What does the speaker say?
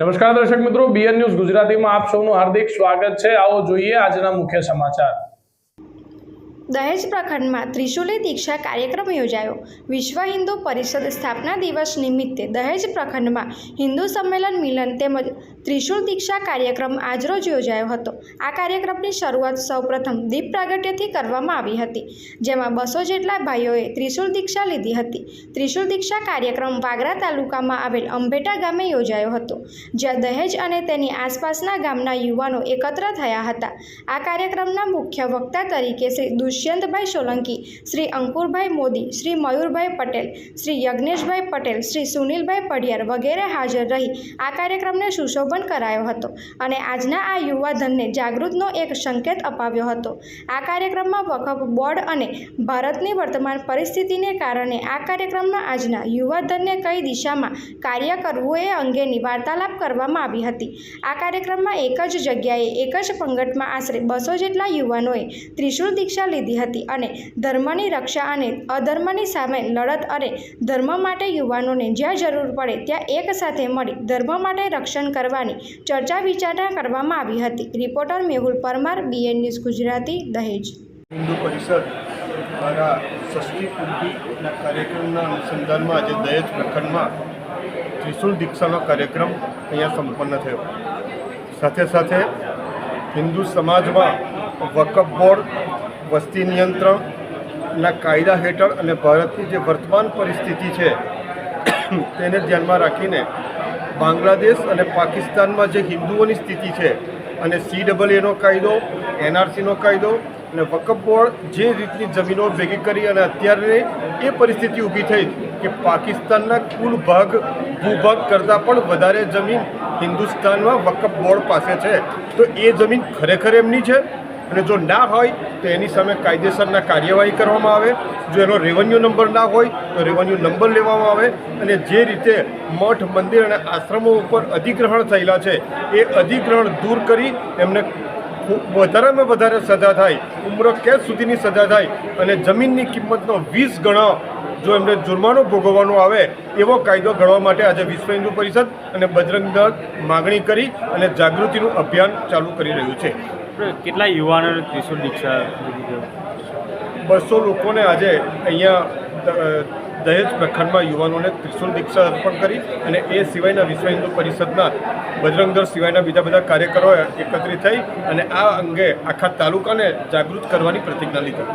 નમસ્કાર દર્શક મિત્રો, બીએન ન્યૂઝ ગુજરાતીમાં આપ સૌનું હાર્દિક સ્વાગત છે। આવો જોઈએ આજના મુખ્ય સમાચાર। દહેજ પ્રખંડમાં ત્રિશુલી દીક્ષા કાર્યક્રમ યોજાયો। વિશ્વ હિન્દુ પરિષદ સ્થાપના દિવસ નિમિત્તે દહેજ પ્રખંડમાં હિન્દુ સંમેલન મિલન તેમજ ત્રિશુલ દીક્ષા કાર્યક્રમ આજરોજ યોજાયો હતો। આ કાર્યક્રમની શરૂઆત સૌપ્રથમ દીપ પ્રાગટ્યથી કરવામાં આવી હતી, જેમાં 200 જેટલા ભાઈઓએ ત્રિશુલ દીક્ષા લીધી હતી। ત્રિશુલ દીક્ષા કાર્યક્રમ વાગરા તાલુકામાં આવેલ અંભેટા ગામે યોજાયો હતો, જ્યાં દહેજ અને તેની આસપાસના ગામના યુવાનો એકત્ર થયા હતા। આ કાર્યક્રમના મુખ્ય વક્તા તરીકે શ્રી દુષ્યંતભાઈ સોલંકી, શ્રી અંકુરભાઈ મોદી, શ્રી મયુરભાઈ પટેલ, શ્રી યજ્ઞેશભાઈ પટેલ, શ્રી સુનિલભાઈ પડિયાર વગેરે હાજર રહી આ કાર્યક્રમને સુશોભન કરાયો હતો અને આજના આ યુવાધનને જાગૃતનો એક સંકેત અપાવ્યો હતો। આ કાર્યક્રમમાં વકફ બોર્ડ અને ભારતની વર્તમાન પરિસ્થિતિને કારણે આ કાર્યક્રમમાં આજના યુવાધનને કઈ દિશામાં કાર્ય કરવું એ અંગેની વાર્તાલાપ કરવામાં આવી હતી। આ કાર્યક્રમમાં એક જ જગ્યાએ એક જ પંગતમાં આશરે 200 જેટલા યુવાનોએ ત્રિશુલ દીક્ષા લીધી હતી અને ધર્મની રક્ષા અને અધર્મની સામે લડત અને ધર્મ માટે યુવાનોને જ્યાં જરૂર પડે ત્યાં એક સાથે મળી ધર્મ માટે રક્ષણ કરવાની ચર્ચા વિચારણા કરવામાં આવી હતી। Reporter Mehul Parmar, BN news Gujarati, દહેજ। હિન્દુ પરિષદ દ્વારા ષષ્ઠી પૂર્તિના કાર્યક્રમના અનુસંધાનમાં આજે દહેજ પ્રખંડમાં ત્રિશુલ દીક્ષાનો કાર્યક્રમ અહીંયા સંપન્ન થયો। સાથે સાથે હિન્દુ સમાજમાં વકફ બોર્ડ, વસ્તી નિયંત્રણના કાયદા હેઠળ અને ભારતની જે વર્તમાન પરિસ્થિતિ છે તેને ધ્યાનમાં રાખીને બાંગ્લાદેશ અને પાકિસ્તાનમાં જે હિન્દુઓની સ્થિતિ છે અને CAA કાયદો, NRCનો કાયદો અને વકફ બોર્ડ જે રીતની જમીનો ભેગી કરી અને અત્યારે એ પરિસ્થિતિ ઊભી થઈ કે પાકિસ્તાનના કુલ ભૂભાગ કરતાં પણ વધારે જમીન હિન્દુસ્તાનમાં વકફ બોર્ડ પાસે છે। તો એ જમીન ખરેખર એમની છે અને જો ના હોય તો એની સામે કાયદેસરના કાર્યવાહી કરવામાં આવે। જો એનો રેવન્યુ નંબર ના હોય તો રેવન્યુ નંબર લેવામાં આવે અને જે રીતે મઠ, મંદિર અને આશ્રમો ઉપર અધિગ્રહણ થયેલા છે એ અધિગ્રહણ દૂર કરી એમને વધારેમાં વધારે સજા થાય, ઉમ્ર કેદ સુધીની સજા થાય અને જમીનની કિંમતનો 20 ગણો જો એમને જુર્માનો ભોગવવાનો આવે એવો કાયદો ઘડવા માટે આજે વિશ્વ હિન્દુ પરિષદ અને બજરંગ દળ માગણી કરી અને જાગૃતિનું અભિયાન ચાલુ કરી રહ્યું છે। કેટલા યુવાનોને ત્રિશુલ દીક્ષા લીધી? 200 લોકોને આજે અહીંયા દહેજ પ્રખંડમાં યુવાનોને ત્રિશુલ દીક્ષા અર્પણ કરી અને એ સિવાયના વિશ્વ હિન્દુ પરિષદના બજરંગ દળ સિવાયના બીજા બધા કાર્યકરો એકત્રિત થઈ અને આ અંગે આખા તાલુકાને જાગૃત કરવાની પ્રતિજ્ઞા લીધી।